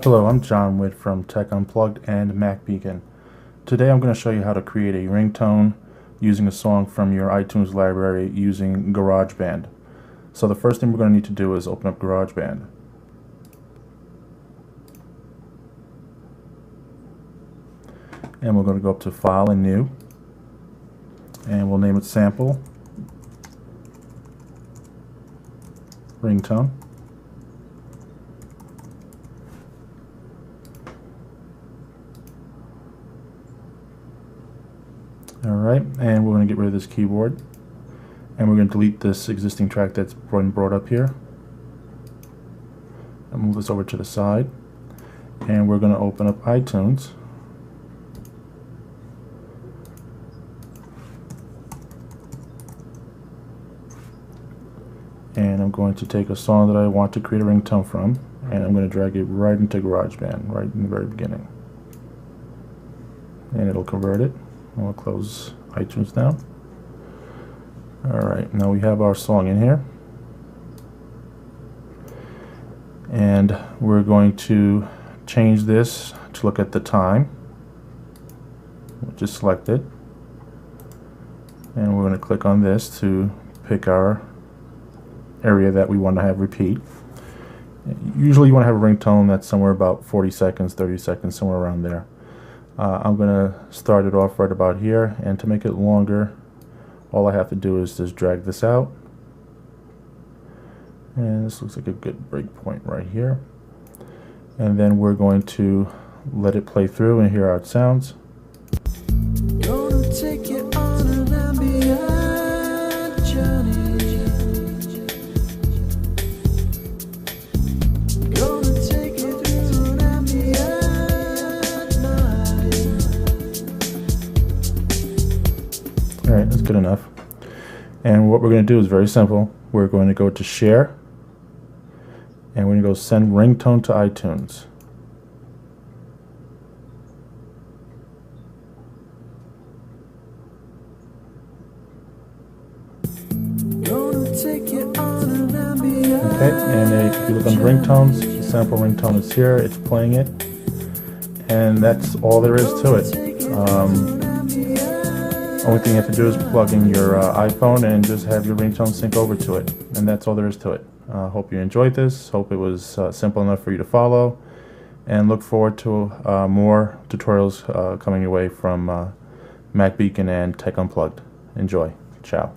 Hello, I'm John Witt from Tech Unplugged and Mac Beacon. Today I'm going to show you how to create a ringtone using a song from your iTunes library using GarageBand. So the first thing we're going to need to do is open up GarageBand. And we're going to go up to File and New. And we'll name it Sample Ringtone. Alright, and we're going to get rid of this keyboard, and we're going to delete this existing track that's been brought up here, and move this over to the side, and we're going to open up iTunes, and I'm going to take a song that I want to create a ringtone from, and I'm going to drag it right into GarageBand, right in the very beginning, and it'll convert it. We'll close iTunes now. Alright, now we have our song in here. And we're going to change this to look at the time. We'll just select it. And we're going to click on this to pick our area that we want to have repeat. Usually you want to have a ringtone that's somewhere about 40 seconds, 30 seconds, somewhere around there. I'm going to start it off right about here, and to make it longer, all I have to do is just drag this out, and this looks like a good break point right here, and then we're going to let it play through and hear how it sounds. Gonna take you on an ambient journey. Alright, that's good enough. And what we're going to do is very simple. We're going to go to Share, and we're going to go Send Ringtone to iTunes. Okay, and if you look on ringtones, the sample ringtone is here. It's playing it, and that's all there is to it. Only thing you have to do is plug in your iPhone and just have your ringtone sync over to it, and that's all there is to it. Hope you enjoyed this. Hope it was simple enough for you to follow, and look forward to more tutorials coming your way from Mac Beacon and Tech Unplugged. Enjoy. Ciao.